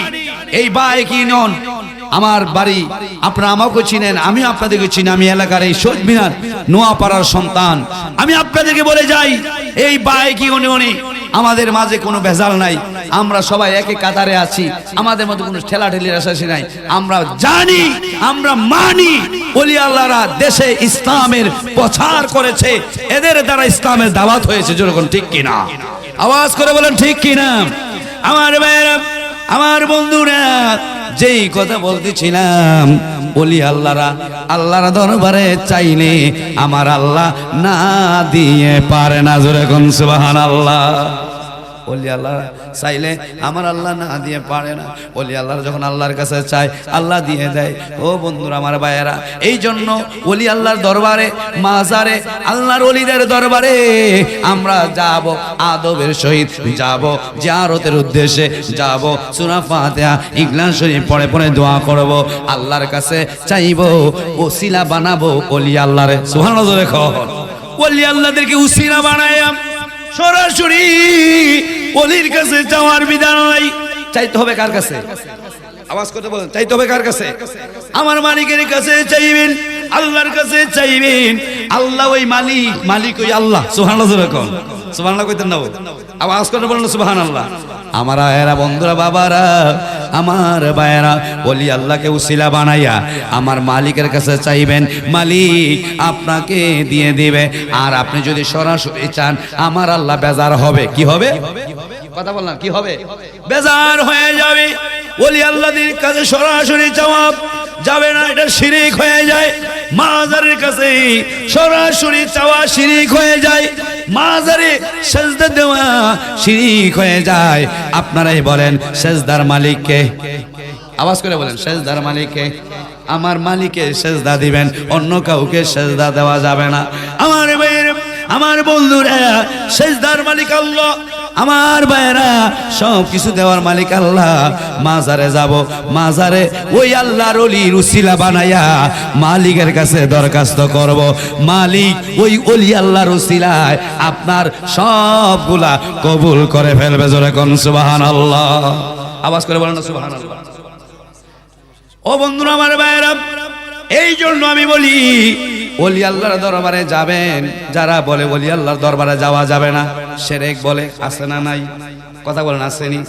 এই বাইক ইউনিয়ন আমার বাড়ি, আপনারা আমাকে চিনেন, আমি আপনাদেরকে চিনি। আমি এলাকার এই শহীদ মিনার নোয়াপাড়ার সন্তান। আমি আপনাদেরকে বলে যাই, এই বাইক ইউনিয়নে আমাদের মাঝে কোনো ভেজাল নাই, আমরা সবাই একই কাতারে আছি, আমাদের মধ্যে কোনো ঠেলাঠেলির আশাসী নাই। আমরা জানি, আমরা মানি ওলি আল্লাহরা দেশে ইসলামের প্রচার করেছে, এদের দ্বারা ইসলামের দাওয়াত হয়েছে। যেরকম ঠিক কিনা? আওয়াজ করে বলেন ঠিক কিনা? আমার ভাইয়েরা, আমার বন্ধুরা, যেই কথা বলতেছিলাম, ওলি আল্লাহরা আল্লাহর দরবারে চাইলে আমার আল্লাহ না দিয়ে পারে না। জোরে কোন সুবহানাল্লাহ। ওলি আল্লাহ চাইলে আমার আল্লাহ না দিয়ে পারে না। ওলি আল্লাহ যখন আল্লাহর কাছে চায়, আল্লাহ দিয়ে দেয়। ও বন্ধুরা, আমার ভাইয়েরা, এই জন্য ওলি আল্লাহর দরবারে, মাজারে, আল্লাহর ওলিদের দরবারে আমরা যাব, আদবের সহিত যাব, জিয়ারতের উদ্দেশ্যে যাব, সূরা ফাতিহা, ইখলাস শরীফ পড়ে পড়ে দোয়া করব, আল্লাহর কাছে চাইবো, ওসিলা বানাবো ওলি আল্লাহরে। সুবহানাল্লাহ। দেখো, ওলি আল্লাহদেরকে ওসিলা বানায়া সরাসরি ওলির কাছে যাওয়ার বিধান নাই। চাইতে হবে কার কাছে? আওয়াজ করতে বলেন, চাইতে হবে কার কাছে? আমার মালিকের কাছে চাইবেন, আল্লাহর কাছে চাইবেন। আল্লাহ ওই মালিক, মালিক ওই আল্লাহ। সুবহানাল্লাহ। সুবহানাল্লাহ কইতেন না? আওয়াজ করে বলেন সুবহানাল্লাহ। আমার ভাইয়েরা, বন্ধুরা, বাবারা, আমার ভাইয়েরা, ওলি আল্লাহকে উসিলা বানাইয়া আমার মালিকের কাছে চাইবেন, মালিক আপনাকে দিয়ে দিবে। আর আপনি যদি সরাসরি চান, আমার আল্লাহ বেজার হবে। কি হবে? কথা বললাম, কি হবে? বেজার হয়ে যাবে। ওলি আল্লাহদের কাছে সরাসরি জবাব যাবে না, এটা শিরিক হয়ে যায়। মাজারের কাছে সরাসরি চাওয়া শিরিক হয়ে যায়, মাজারে সেজদা দেওয়া শিরিক হয়ে যায়। আপনারাই বলেন, সেজদার মালিককে? আওয়াজ করে বলেন, সেজদার মালিককে? আমার মালিকে সেজদা দিবেন, অন্য কাউকে সেজদা দেওয়া যাবে না। আমার ভাইয়ের, আমার বন্ধুরা, সেজদার মালিক আল্লাহ। আমার ভাইয়েরা, সব কিছু দেওয়ার মালিক আল্লাহ। মাজারে যাব, মাজারে ওই আল্লাহর ওলির উসিলা বানাইয়া মালিকের কাছে দরখাস্ত করব, মালিক ওই ওলি আল্লাহর উসিলায় আপনার সবগুলা কবুল করে ফেলবে। জোরে কোন সুবহানাল্লাহ। আওয়াজ করে বলেন না সুবহানাল্লাহ। ও বন্ধুরা, আমার ভাইয়েরা, এই জন্য আমি বলি, ওলি আল্লাহর দরবারে যাবেন। যারা বলে ওলি আল্লাহর দরবারে যাওয়া যাবে না, শিরক বলে, আছে না নাই? কথা বলেন, আসেনি?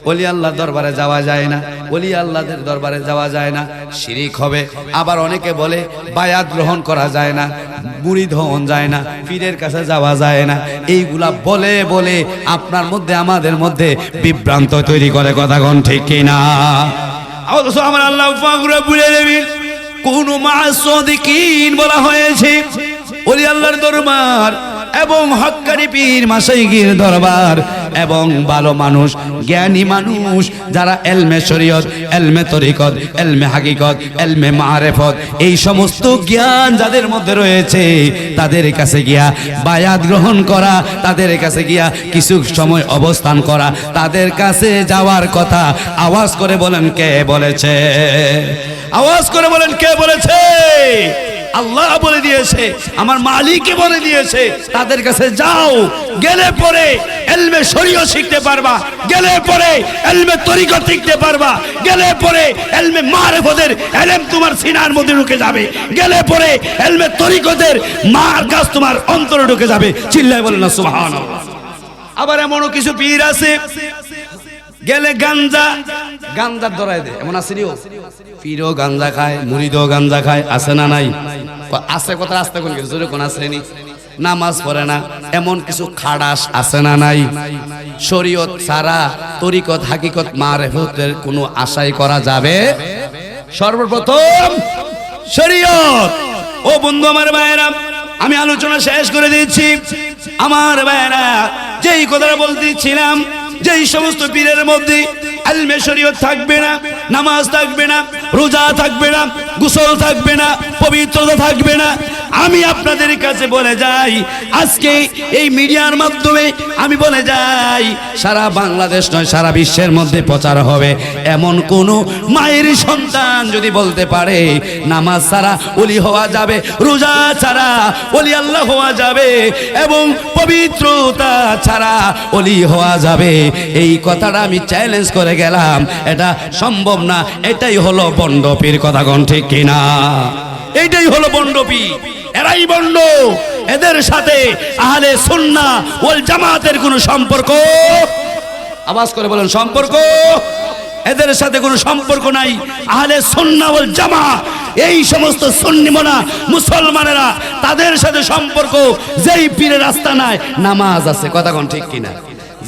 ওলি আল্লাহর দরবারে যাওয়া যায় না, ওলি আল্লাহদের দরবারে যাওয়া যায় না, শিরিক হবে। আবার অনেকে বলে বায়াত গ্রহণ করা যায় না, মুরিদ হওয়া যায় না, পীরের কাছে যাওয়া যায় না। এইগুলা বলে বলে আপনার মধ্যে, আমাদের মধ্যে বিভ্রান্ত তৈরি করে। কথা কোন ঠিক কিনা? অথচ আমার আল্লাহ পাক রব্বুল আলামিন কোন মাসদিকিন বলা হয়েছে, ওলি আল্লাহর দরবার এবং হক্কানি পীর মাশাইখির দরবার এবং ভালো মানুষ, জ্ঞানী মানুষ, যারা এলমে শরীয়ত, এলমে তরিকত, এলমে হাকিকত, এলমে মারেফত, এই সমস্ত জ্ঞান যাদের মধ্যে রয়েছে, তাদের কাছে গিয়া বায়াত গ্রহণ করা, তাদের কাছে গিয়া কিছু সময় অবস্থান করা, তাদের কাছে যাওয়ার কথা। আওয়াজ করে বলেন, কে বলেছে? আওয়াজ করে বলেন, কে বলেছে? আল্লাহ বলে দিয়েছে, আমার মালিককে বলে দিয়েছে, তাদের কাছে যাও। গেলে পরে ইলমে শরীয়ত শিখতে পারবা, গেলে পরে ইলমে তরিকত শিখতে পারবা, গেলে পরে ইলমে মারিফতের ইলম তোমার সিনার মধ্যে ঢুকে যাবে, গেলে পরে ইলমে তরিকতের মারকাজ তোমার অন্তরে ঢুকে যাবে। চিল্লায় বলেন না সুবহানাল্লাহ। আবার এমনও কিছু পীর আছে, গেলে গাঞ্জার ধরায় দেয়, এমন আছে রে? পীরও গাঞ্জা খায়, মুরিদও গাঞ্জা খায়, আছে না নাই? আছে, কথা রাস্তা কোন কিছু জোরে কোন আসেনি? নামাজ পড়ে না, এমন কিছু খাড়াস আছে না নাই? শরীয়ত ছাড়া তরিকত, হাকিকত, মারিফতের কোনো আশাই করা যাবে? সর্বপ্রথম শরীয়ত। ও বন্ধু, আমার ভাইয়েরা, আমি আলোচনা শেষ করে দিচ্ছি। আমার ভাইয়েরা, যেই কথাটা বলতেছিলাম, যেই সমস্ত পীরের মধ্যে ইলমে শরীয়ত থাকবে না, নামাজ থাকবে না, রোজা থাকবে না, গোসল থাকবে না, পবিত্রতা থাকবে না, আমি আপনাদের কাছে বলে যাই, আজকে এই মিডিয়ার মাধ্যমে আমি বলে যাই, সারা বাংলাদেশ নয়, সারা বিশ্বের মধ্যে প্রচার হবে। এমন কোন মায়ের সন্তান যদি বলতে পারে নামাজ ছাড়া ওলি হওয়া যাবে, রোজা ছাড়া ওলি আল্লাহ হওয়া যাবে, এবং পবিত্রতা ছাড়া ওলি হওয়া যাবে, এই কথাটা আমি চ্যালেঞ্জ করে গেলাম, এটা সম্ভব না। এটাই হলো বন্ড পীর। কথা কোন ঠিক কিনা? এইটাই হলো বন্ড পীর। এরাই বন্ড। এদের সাথে আহলে সুন্নাহ ওয়াল জামাতের কোনো সম্পর্ক, আওয়াজ করে বলেন, সম্পর্ক, এদের সাথে কোনো সম্পর্ক নাই। আহলে সুন্নাহ ওয়াল জামাত, এই সমস্ত সুন্নি মোনা মুসলমানেরা, তাদের সাথে সম্পর্ক। যেই পীরের রাস্তা নাই, নামাজ আছে। কথা কোন ঠিক কিনা?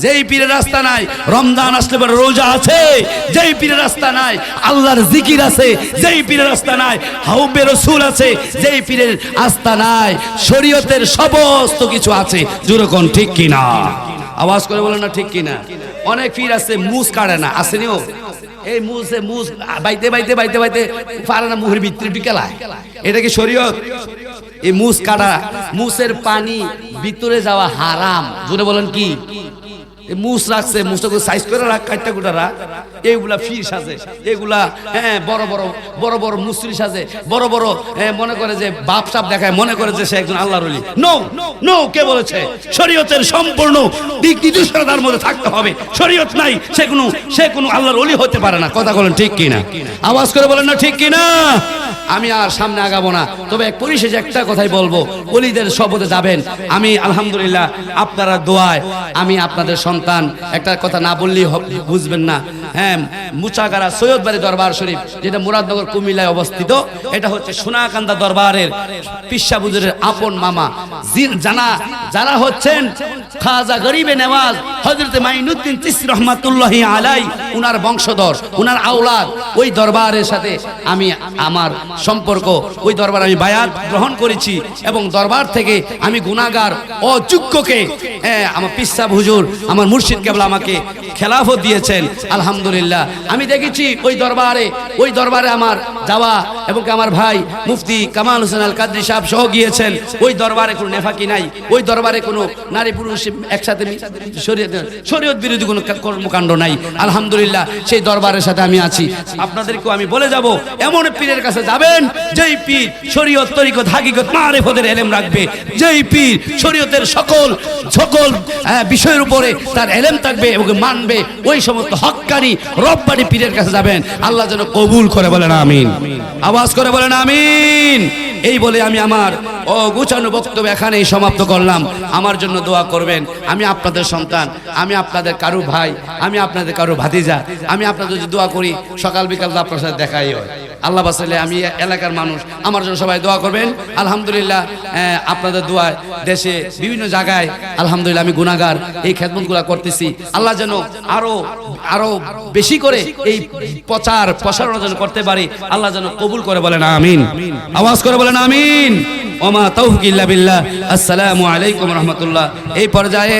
যেই পীরের রাস্তা নাই, রমজান আসলে পরে রোজা আছে। যেই পীরের রাস্তা নাই, আল্লাহর জিকির আছে। যেই পীরের রাস্তা নাই, হাউবে রাসূল আছে। যেই পীরের আস্থা নাই, শরীয়তের সমস্ত কিছু আছে। জোরে কোন ঠিক কিনা? আওয়াজ করে বলেন না ঠিক কিনা? অনেক পীর আছে, মুজ কাটে না, আসেনিও? এই মুজ বাইতে বাইতে বাইতে বাইতে পারে না, মুহের ভিতরে ঢুকেলায়। এটা কি শরীয়ত? এই মুজ কাটা, মুসের পানি ভিতরে যাওয়া হারাম। জোরে বলেন কি? মুস রাখছে, মুসটাকে সাইজ করে রাখ, কাটটা কুটা রাখ, এইগুলা ফির সাজে, এগুলা হ্যাঁ বড় বড় বড় মুসরি সাজে, বড় বড় মনে করে যে বাপ সাপ দেখায়, মনে করে যে সে একজন আল্লাহর ওলি। নো নো, কে বলেছে? শরীয়তের সম্পূর্ণ দিক নির্দেশনার মধ্যে থাকতে হবে। শরীয়ত নাই, সে কোনো আল্লাহর ওলি হতে পারে না। কথা বলেন ঠিক কিনা? আওয়াজ করে বলেন না ঠিক কিনা? আমি আর সামনে আগাবো না, তবে পরিশেষে একটা কথাই বলবো, ওলিদের শপথে যাবেন। আমি আলহামদুলিল্লাহ আপনারা দোয়ায় আমি আপনাদের সন্তান, একটা কথা না বললেই বুঝবেন না। হ্যাঁ, মুচাগারা সৈয়দবাড়ি দরবার শরীফ, যেটা মুরাদনগর কুমিল্লায় অবস্থিত, এটা হচ্ছে সোনাকান্দা দরবারের পিসা হুজুরের আপন মামা যারা হচ্ছেন খাজা গরিবে নেওয়াজ হযরত মাইনুদ্দিন চিশতি রহমাতুল্লাহি আলাই, উনার বংশধর, উনার আওলাদ। ওই দরবারের সাথে আমি আমার সম্পর্ক, ওই দরবার আমি বায়াত গ্রহণ করেছি এবং দরবার থেকে আমি গুনাহগার অযোগ্যকে আমার পিসা হুজুর, আমার মুর্শিদ কেবলা আমাকে খেলাফত দিয়েছেন। আলহামদুলিল্লাহ আমি দেখেছি ওই দরবারে আমার যাওয়া, এবং আমার ভাই মুফতি কামাল হোসেন আল কাদরি সাহেব সহ গিয়েছেন। ওই দরবারে কোনো নেফাকি নাই, ওই দরবারে কোনো নারী পুরুষ একসাথে শরীয়ত বিরোধী কোনো কর্মকাণ্ড নাই। আলহামদুলিল্লাহ সেই দরবারের সাথে আমি আছি। আপনাদেরকেও আমি বলে যাব, এমন পীরের কাছে যাবেন যেই পীর শরীয়ত, তরিকত, হাকিকত, মারিফতের ইলম রাখবে, যেই পীর শরীয়তের সকল বিষয়ের উপরে তার ইলম থাকবে এবং মানবে। ওই সমস্ত হক্কানি রব্বানি পীরের কাছে যাবেন। আল্লাহ যেন কবুল করে, বলেন আমিন। আওয়াজ করে বলেন আমিন। এই বলে আমি আমার অগুছানো বক্তব্য এখানেই সমাপ্ত করলাম। আমার জন্য দোয়া করবেন। আমি আপনাদের সন্তান, আমি আপনাদের কারো ভাই, আমি আপনাদের কারো ভাতিজা। আমি আপনাদের যদি দোয়া করি, সকাল বিকাল আপনার সাথে দেখাই হয়। আল্লাহ বাসালে আমি এলাকার মানুষ, আমার জন্য সবাই দোয়া করবেন। আলহামদুলিল্লাহ আপনাদের দোয়ায় দেশে বিভিন্ন জায়গায় আলহামদুলিল্লাহ আমি গুনাহগার, এই খেদমতগুলো করতেছি। আল্লাহ যেন আরো বেশি করে এই প্রসারণ যেন করতে পারি। আল্লাহ যেন কবুল করে, বলেন আমিন। আওয়াজ করে বলেন আমিন। ওমা তাওফিক ইল্লা বিল্লাহ। আসসালামু আলাইকুম রহমতুল্লাহ। এই পর্যায়ে